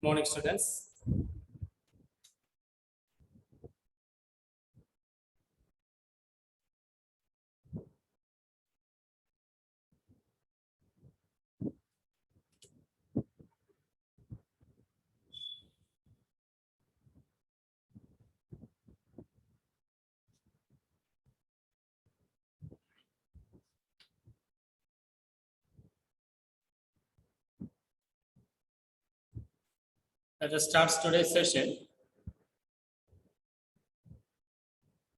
Morning, students. Let us start today's session.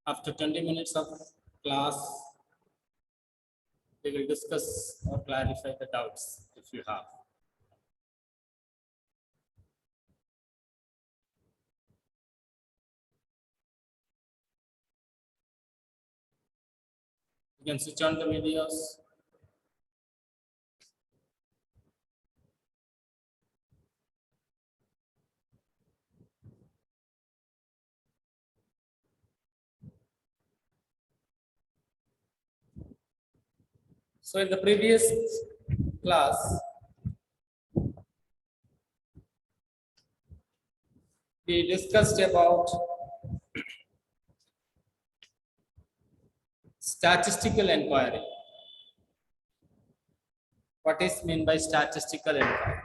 After 20 minutes of class, we will discuss or clarify the doubts if you have. You can switch on the videos. So in the previous class, we discussed about statistical inquiry. What is meant by statistical inquiry?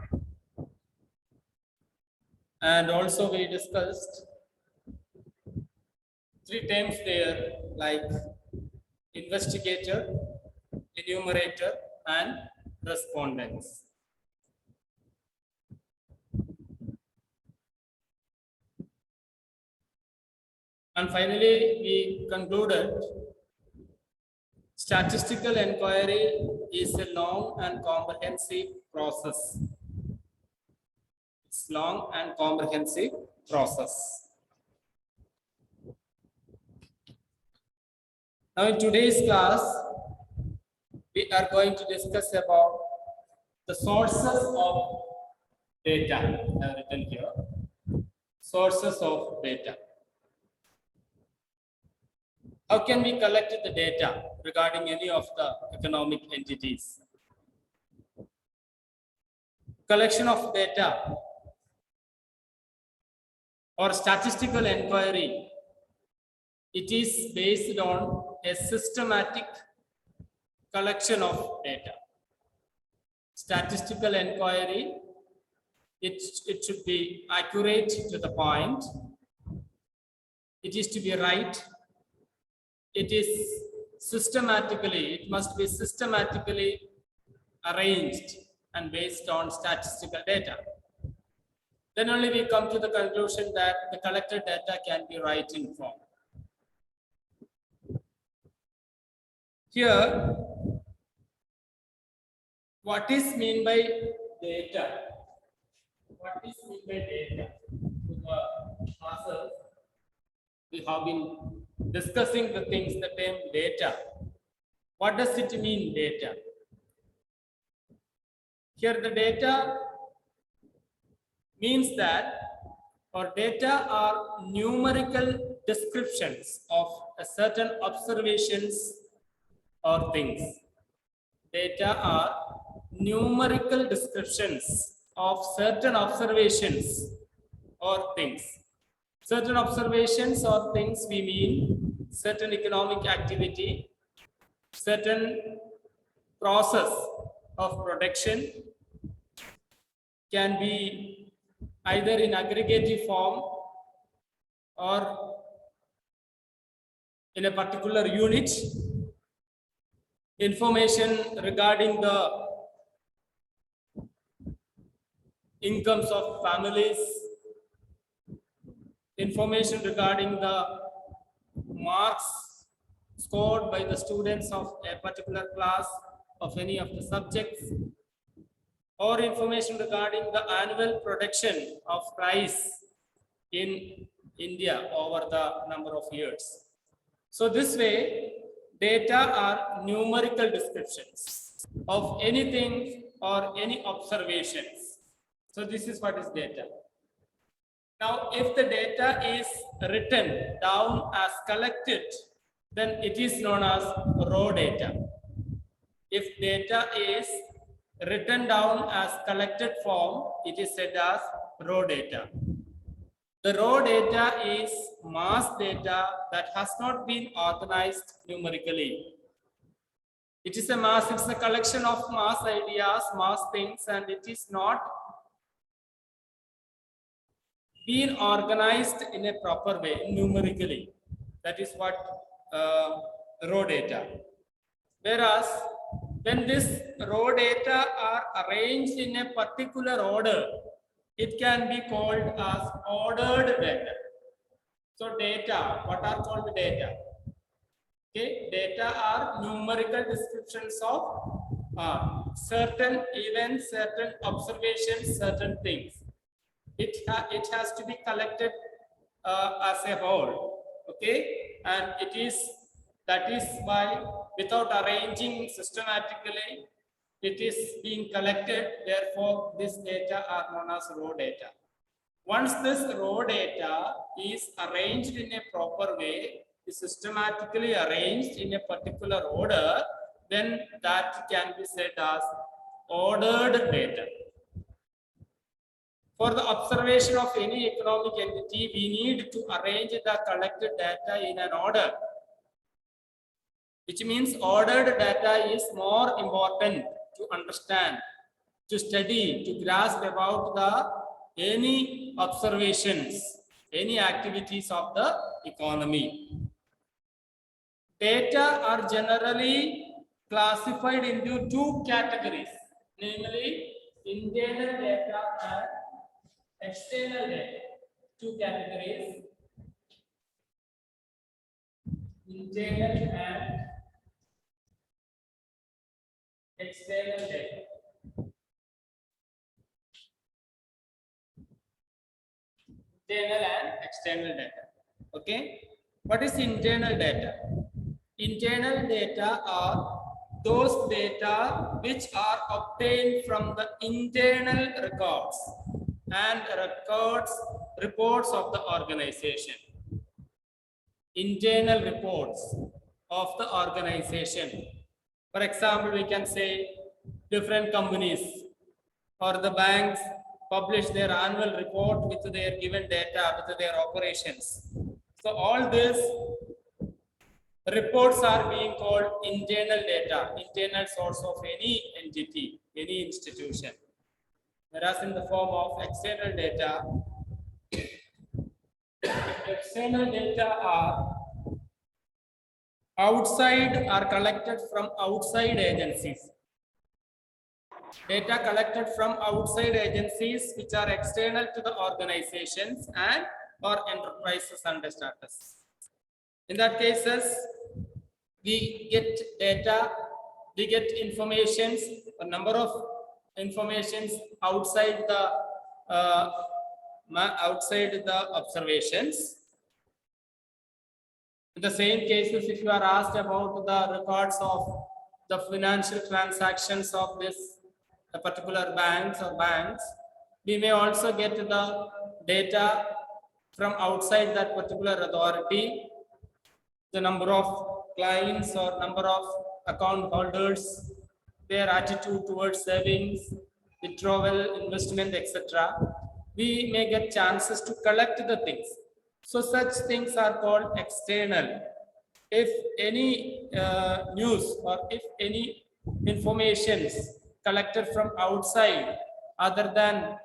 And also we discussed 3 terms there, like investigator, enumerator, and respondents. And finally, we concluded statistical inquiry is a long and comprehensive process. It's long and comprehensive process. Now in today's class, we are going to discuss about the sources of data. I have written here, sources of data. How can we collect the data regarding any of the economic entities? Collection of data or statistical inquiry, it is based on a systematic collection of data. Statistical inquiry, it should be accurate to the point. It is to be right. It is systematically, it must be systematically arranged and based on statistical data. Then only we come to the conclusion that the collected data can be right in form. Here, what is meant by data? What is meant by data? To the classes, we have been discussing the things, the term data. What does it mean, data? Here the data means that, or data are numerical descriptions of a certain observations or things. Data are numerical descriptions of certain observations or things. Certain observations or things, we mean certain economic activity, certain process of production, can be either in aggregative form or in a particular unit. Information regarding the incomes of families, information regarding the marks scored by the students of a particular class of any of the subjects, or information regarding the annual production of rice in India over the number of years. So this way, data are numerical descriptions of anything or any observations. So this is what is data. Now, if the data is written down as collected, then it is known as raw data. If data is written down as collected form, it is said as raw data. The raw data is mass data that has not been organized numerically. It is a mass, it's a collection of mass ideas, mass things, and it is not being organized in a proper way, numerically. That is what raw data. Whereas when this raw data are arranged in a particular order, it can be called as ordered data. So data, what are called data? Okay, data are numerical descriptions of certain events, certain observations, certain things. It has to be collected as a whole. Okay, and that is why without arranging systematically, it is being collected. Therefore, this data are known as raw data. Once this raw data is arranged in a proper way, is systematically arranged in a particular order, then that can be said as ordered data. For the observation of any economic entity, we need to arrange the collected data in an order, which means ordered data is more important to understand, to study, to grasp about any observations, any activities of the economy. Data are generally classified into two categories, namely internal data and external data. Two categories, internal and external data. Internal and external data. Okay, what is internal data? Internal data are those data which are obtained from the internal records and reports of the organization. Internal reports of the organization. For example, we can say different companies or the banks publish their annual report with their given data, with their operations. So all these reports are being called internal data, internal source of any entity, any institution. Whereas in the form of external data, external data are collected from outside agencies. Data collected from outside agencies which are external to the organizations and or enterprises under status. In that cases, we get data, we get informations, a number of informations outside the observations. In the same cases, if you are asked about the records of the financial transactions of this particular banks, we may also get the data from outside that particular authority, the number of clients or number of account holders, their attitude towards savings, withdrawal, investment, etc. We may get chances to collect the things. So such things are called external. If any news or if any information collected from outside other than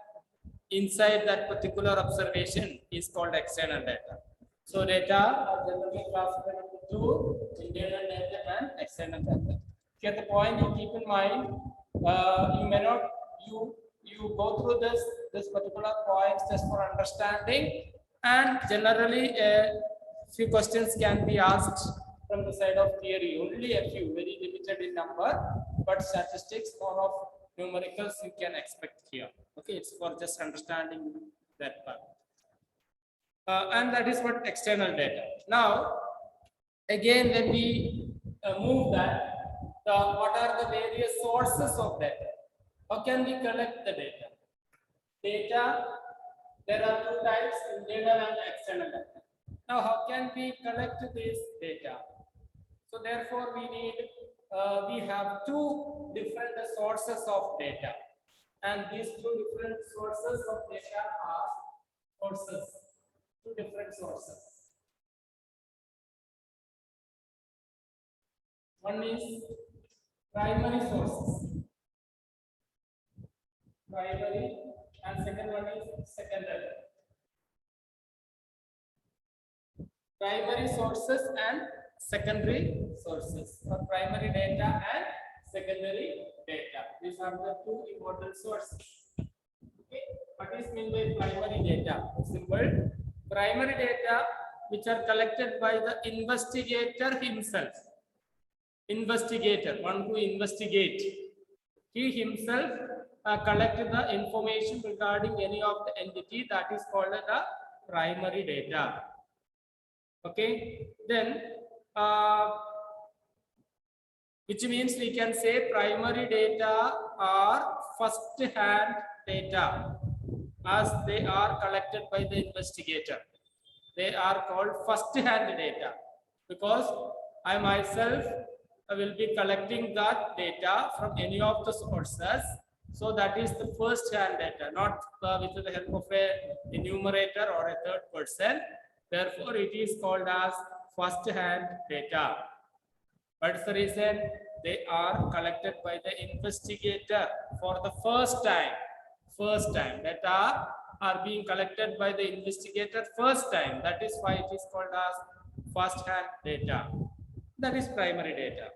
inside that particular observation is called external data. So data are generally classified into two, internal data and external data. Here the point you keep in mind, you may not, you go through this particular points just for understanding, and generally few questions can be asked from the side of theory, only a few, very limited in number, but statistics, more of numericals you can expect here. Okay, it's for just understanding that part. And that is what external data. Now, again, when we move that, what are the various sources of data? How can we collect the data? Data, there are two types, internal and external data. Now, how can we collect this data? So therefore, we have two different sources of data. And these two different sources of data are sources, two different sources. One is primary sources, primary, and second one is secondary. Primary sources and secondary sources, or primary data and secondary data. These are the two important sources. Okay, what is meant by primary data? Simple. Primary data which are collected by the investigator himself. Investigator, one who investigate. He himself collected the information regarding any of the entity, that is called the primary data. Okay, then which means we can say primary data are first hand data, as they are collected by the investigator. They are called first hand data because I myself will be collecting that data from any of the sources. So that is the first hand data, not with the help of a enumerator or a third person. Therefore, it is called as first hand data. What's the reason? They are collected by the investigator for the first time. First time. Data are being collected by the investigator first time. That is why it is called as first hand data. That is primary data.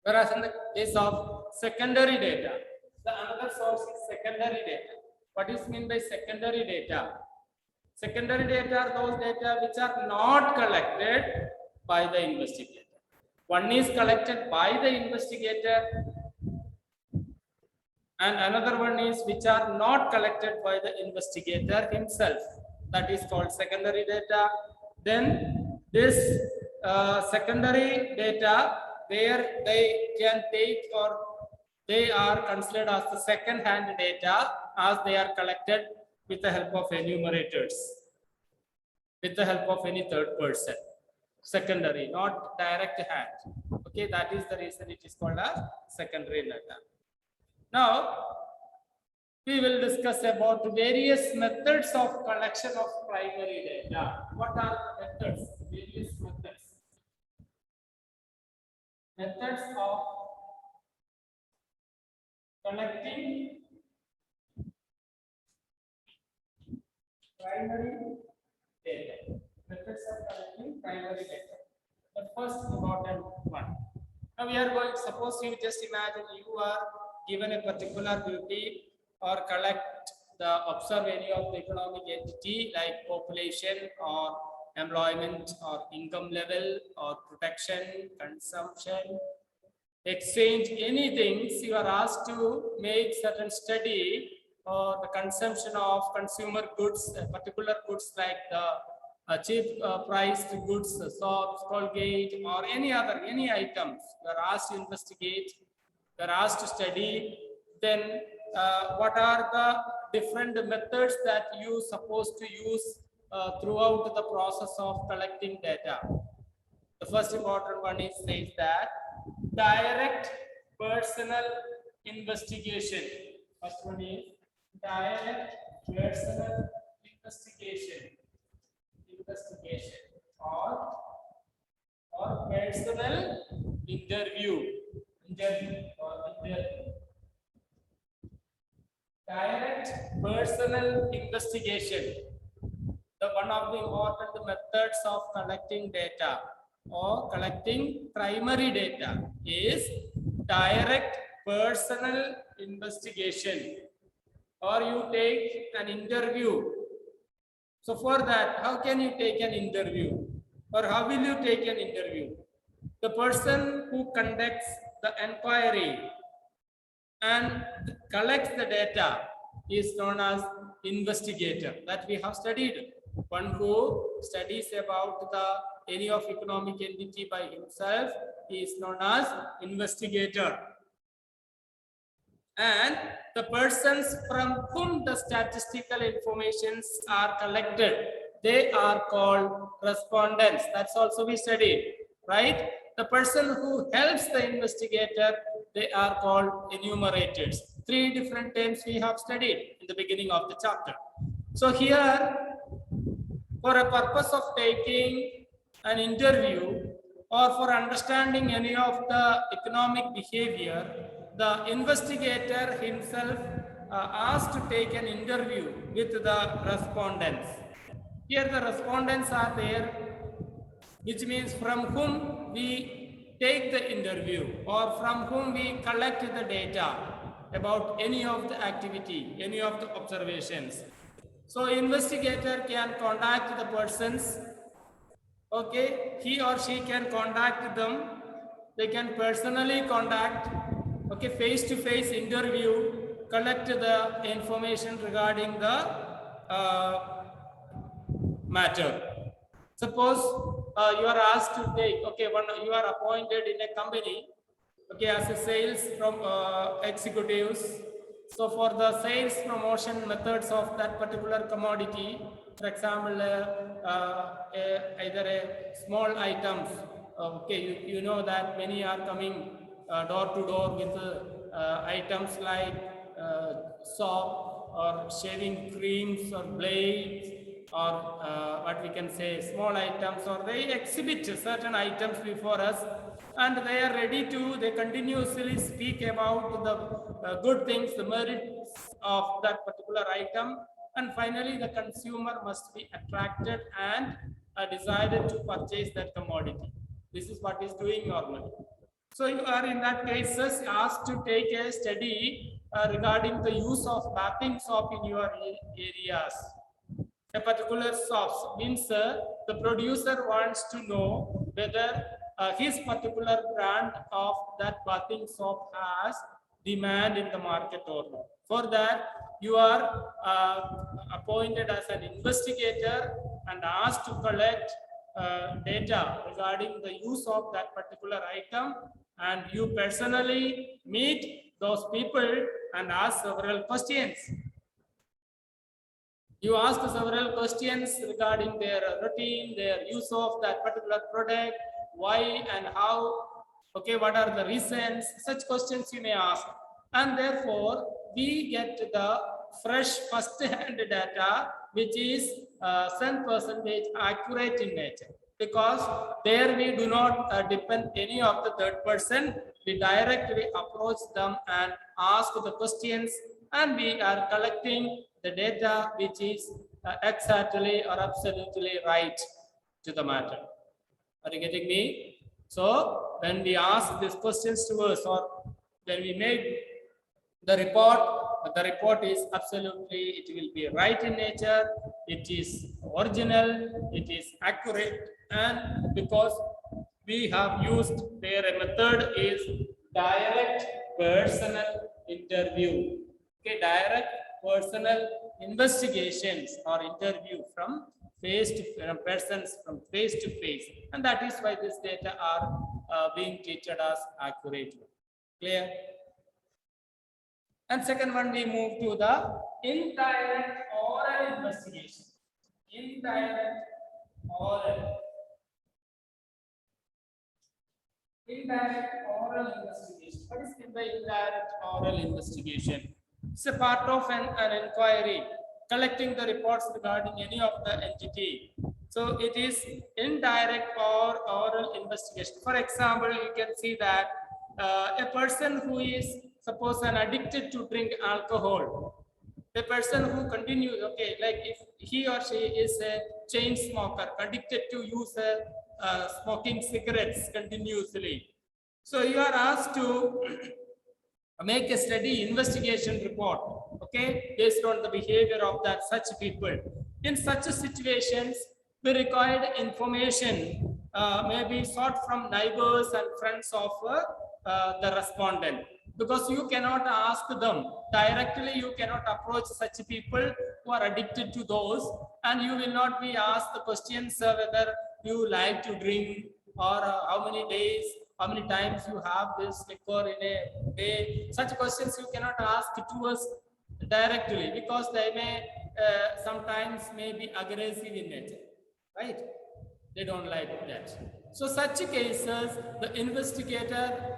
Whereas in the case of secondary data, the another source is secondary data. What is meant by secondary data? Secondary data are those data which are not collected by the investigator. One is collected by the investigator and another one is which are not collected by the investigator himself. That is called secondary data. Then this secondary data where they can take or they are considered as the second hand data as they are collected with the help of enumerators, with the help of any third person. Secondary, not direct hand. Okay, that is the reason it is called as secondary data. Now, we will discuss about various methods of collection of primary data. What are the methods? Various methods. Methods of collecting primary data. Methods of collecting primary data. The first important one. Now we are going, suppose you just imagine you are given a particular duty or collect observe any of the economic entity like population or employment or income level or protection, consumption, exchange, anything. You are asked to make certain study or the consumption of consumer goods, particular goods like the cheap priced goods, soaps, Colgate, or any items. You are asked to investigate, you are asked to study. Then what are the different methods that you supposed to use throughout the process of collecting data? The first important one is says that direct personal investigation. First one is direct personal investigation. Or personal interview. Direct personal investigation. The one of the important methods of collecting data or collecting primary data is direct personal investigation, or you take an interview. So for that, how can you take an interview, or how will you take an interview? The person who conducts the inquiry and collects the data is known as investigator, that we have studied. One who studies about any of economic entity by himself is known as investigator. And the persons from whom the statistical informations are collected, they are called respondents. That's also we studied, right? The person who helps the investigator, they are called enumerators. Three different terms we have studied in the beginning of the chapter. So here, for a purpose of taking an interview or for understanding any of the economic behavior, the investigator himself asked to take an interview with the respondents. Here the respondents are there, which means from whom we take the interview or from whom we collect the data about any of the activity, any of the observations. So investigator can contact the persons, okay, he or she can contact them, they can personally contact, okay, face-to-face interview, collect the information regarding the matter. Suppose you are asked to take, okay, you are appointed in a company, okay, as a sales from executives. So for the sales promotion methods of that particular commodity, for example, either a small items, okay, you know that many are coming door to door with items like soap or shaving creams or blades, or what we can say, small items, or they exhibit certain items before us, and they are ready to, they continuously speak about the good things, the merits of that particular item, and finally the consumer must be attracted and decided to purchase that commodity. This is what is doing normally. So you are in that cases asked to take a study regarding the use of bathing soap in your areas. A particular soap means the producer wants to know whether his particular brand of that bathing soap has demand in the market or not. For that, you are appointed as an investigator and asked to collect data regarding the use of that particular item, and you personally meet those people and ask several questions. You ask several questions regarding their routine, their use of that particular product, why and how, okay, what are the reasons, such questions you may ask. And therefore, we get the fresh first-hand data, which is 100% accurate in nature. Because there we do not depend any of the third person, we directly approach them and ask the questions, and we are collecting the data which is exactly or absolutely right to the matter. Are you getting me? So when we ask these questions to us, or when we make the report is absolutely, it will be right in nature, it is original, it is accurate, and because we have used their method is direct personal interview. Okay, direct personal investigations or interview from face to persons from face to face, and that is why this data are being treated as accurate. Clear? And second one, we move to the indirect oral investigation. Indirect oral. Indirect oral investigation. What is the indirect oral investigation? It's a part of an inquiry, collecting the reports regarding any of the entity. So it is indirect or oral investigation. For example, you can see that a person who is, suppose, an addicted to drink alcohol, a person who continues, okay, like if he or she is a chain smoker, addicted to use smoking cigarettes continuously. So you are asked to make a study investigation report, okay, based on the behavior of that such people. In such situations, we required information, maybe sought from neighbors and friends of the respondent, because you cannot ask them directly, you cannot approach such people who are addicted to those, and you will not be asked the questions whether you like to drink, or how many days, how many times you have this liquor in a day. Such questions you cannot ask to us directly, because they may sometimes may be aggressive in nature, right? They don't like that. So such cases, the investigator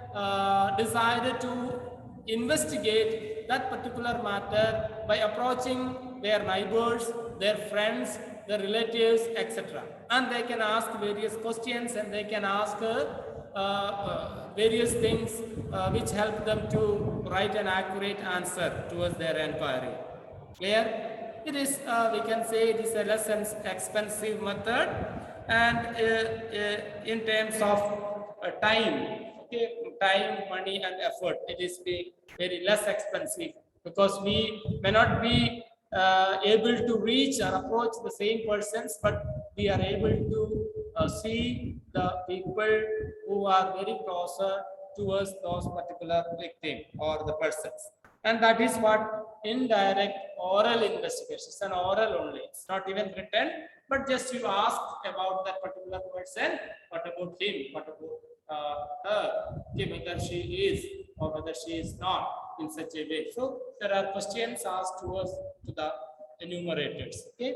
decided to investigate that particular matter by approaching their neighbors, their friends, their relatives, etc. And they can ask various questions, and they can ask various things which help them to write an accurate answer towards their inquiry. Clear? It is, we can say it is a less expensive method, and in terms of time, okay, time, money, and effort, it is very less expensive, because we may not be able to reach or approach the same persons, but we are able to see the people who are very closer towards those particular victim or the persons. And that is what indirect oral investigations, and oral only, it's not even written, but just you ask about that particular person, what about him, what about her, okay, whether she is or whether she is not, in such a way. So there are questions asked to the enumerators, okay,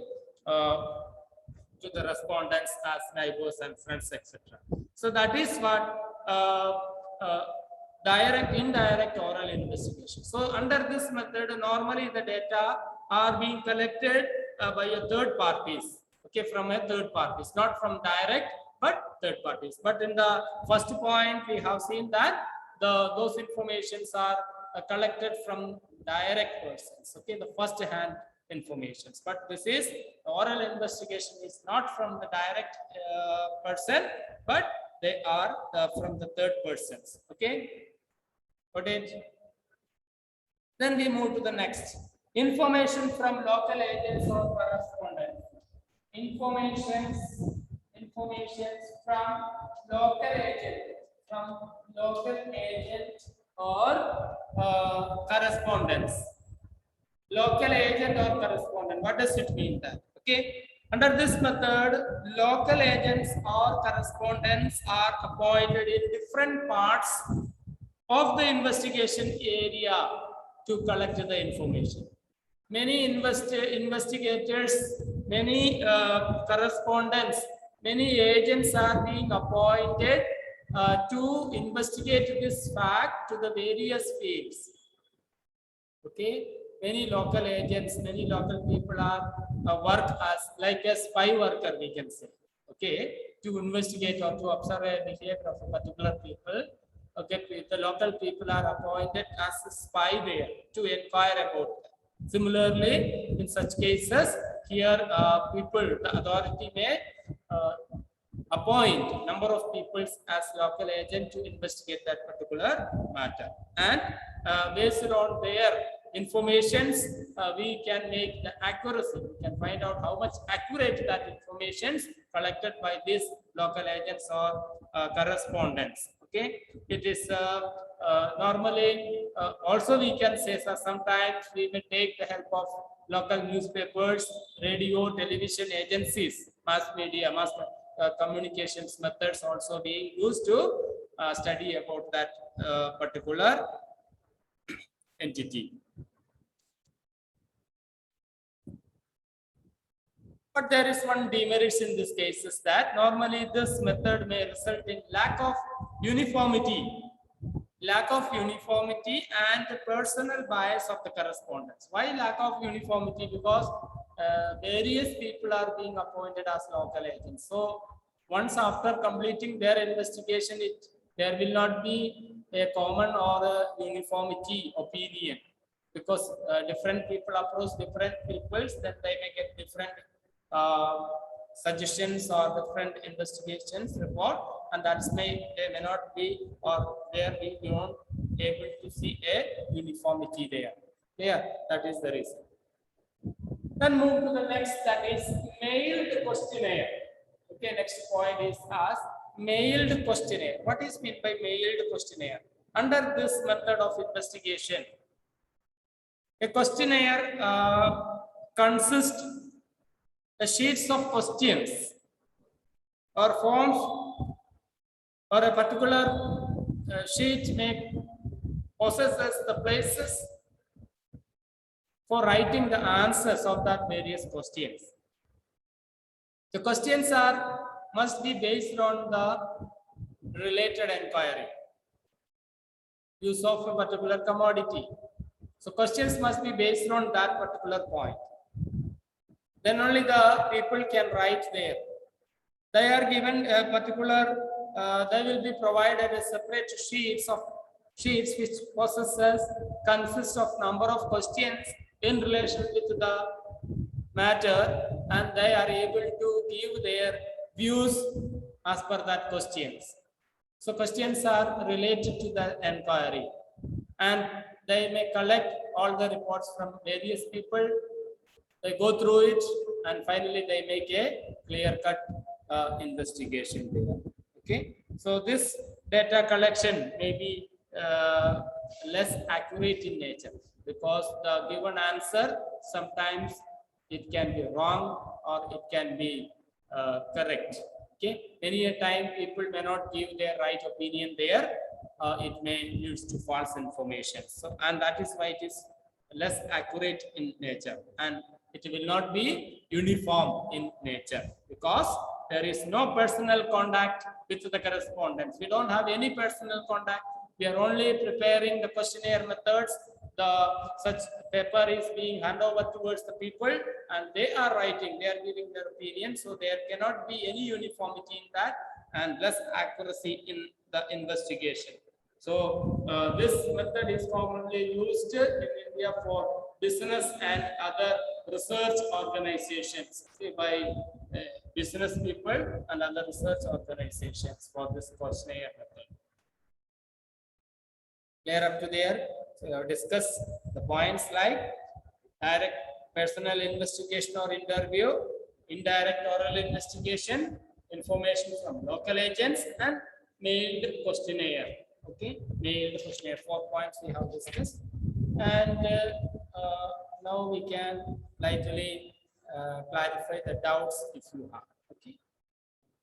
to the respondents as neighbors and friends, etc. So that is what indirect oral investigation. So under this method, normally the data are being collected by a third parties, okay, from a third parties, not from direct, but third parties. But in the first point, we have seen that those informations are collected from direct persons, okay, the first hand informations. But this is oral investigation is not from the direct person, but they are from the third persons, okay. Got it? Then we move to the next. Information from local agents or correspondents. Informations from local agent or correspondence. Local agent or correspondent. What does it mean that? Okay. Under this method, local agents or correspondents are appointed in different parts of the investigation area to collect the information. Many investigators, many correspondents, many agents are being appointed to investigate this fact to the various fields. Okay, many local agents, many local people are work as like a spy worker, we can say. Okay, to investigate or to observe a behavior of a particular people. Okay, the local people are appointed as a spy there to inquire about them. Similarly, in such cases, here the authority may appoint number of people as local agent to investigate that particular matter, and based on their informations, we can make the accuracy, we can find out how much accurate that information collected by these local agents or correspondents. Okay, it is normally also we can say, so sometimes we may take the help of local newspapers, radio, television agencies, mass media, communications methods also being used to study about that particular entity. But there is one demerits in this case, is that normally this method may result in lack of uniformity and the personal bias of the correspondence. Why lack of uniformity? Because various people are being appointed as local agents. So once after completing their investigation, there will not be a common or a uniformity opinion, because different people approach different peoples, then they may get different suggestions or different investigations report, and they may not be, or there we won't able to see a uniformity there. Yeah, that is the reason. Then move to the next, that is mailed questionnaire. Okay, next point is as mailed questionnaire. What is meant by mailed questionnaire? Under this method of investigation, a questionnaire consists the sheets of questions or forms, or a particular sheet may possesses the places for writing the answers of that various questions. The questions must be based on the related inquiry. Use of a particular commodity. So questions must be based on that particular point. Then only the people can write there. They are given a particular, they will be provided a separate sheets which consists of number of questions in relation with the matter, and they are able to give their views as per that questions. So questions are related to the inquiry, and they may collect all the reports from various people. They go through it, and finally they make a clear-cut investigation there. Okay, so this data collection may be less accurate in nature, because the given answer sometimes it can be wrong or it can be correct. Okay, many a time people may not give their right opinion there. It may lead to false information. So, and that is why it is less accurate in nature, and it will not be uniform in nature, because there is no personal contact with the correspondence. We don't have any personal contact. We are only preparing the questionnaire methods. The such paper is being handed over towards the people, and they are writing, they are giving their opinion. So there cannot be any uniformity in that, and less accuracy in the investigation. So this method is commonly used in India for business and other research organizations, by business people and other research organizations for this questionnaire method. Clear up to there? So we have discussed the points like direct personal investigation or interview, indirect oral investigation, information from local agents, and mailed questionnaire. Okay, mailed questionnaire. 4 points we have discussed, and now we can lightly clarify the doubts if you have. Okay,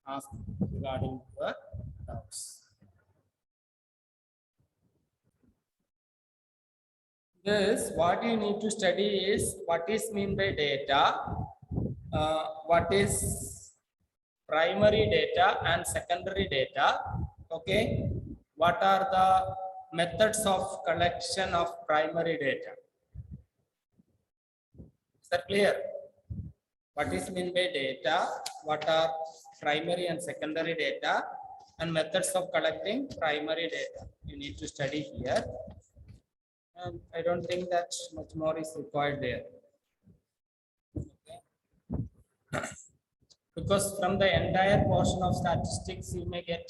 ask regarding your doubts. This, what you need to study is what is mean by data, what is primary data and secondary data. Okay, what are the methods of collection of primary data? Is that clear? What is mean by data, what are primary and secondary data, and methods of collecting primary data? You need to study here. And I don't think that much more is required there. Okay. Because from the entire portion of statistics, you may get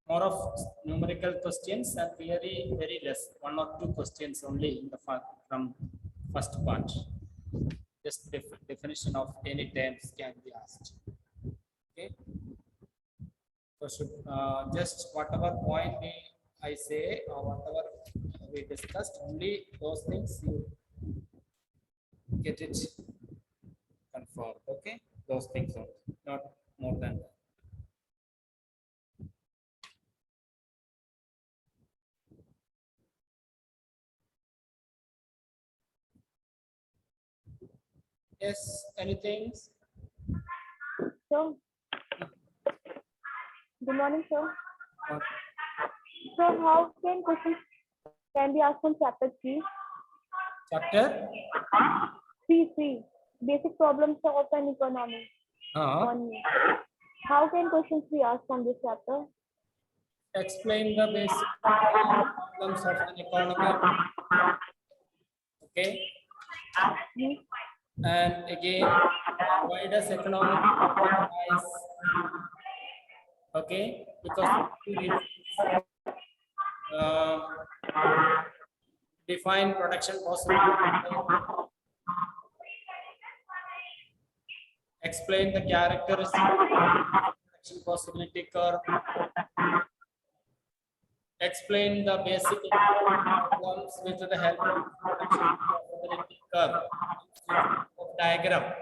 more of numerical questions and theory very less, 1 or 2 questions only in the from first part. Just definition of any terms can be asked. Okay. So should just whatever point I say or whatever we discussed, only those things you get it confirmed. Okay, those things only, not more than that. Yes, anything? So, good morning, sir. Uh, So, how can questions can be asked from chapter 3? Chapter 3, basic problems of an economy. Only. How can questions be asked from this chapter? explain the basic problems of an economy. Okay. And again, why does economic rise? Okay, because define production possibility. Explain the characteristics of production possibility curve. Explain the basic problems with the help of production possibility curve diagram.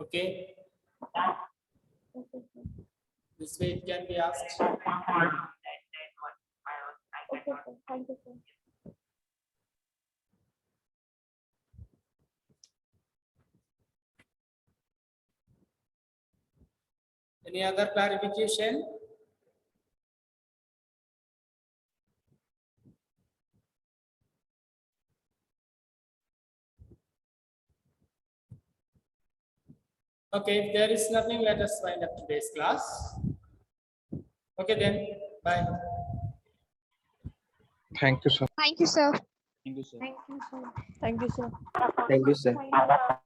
Okay. This way it can be asked. Okay, sir. Thank you, sir. Any other clarification? Okay, if there is nothing, let us wind up today's class. Okay then, bye. Thank you, sir. Thank you, sir. Thank you, sir. Thank you, sir. Thank you, sir. Thank you, sir.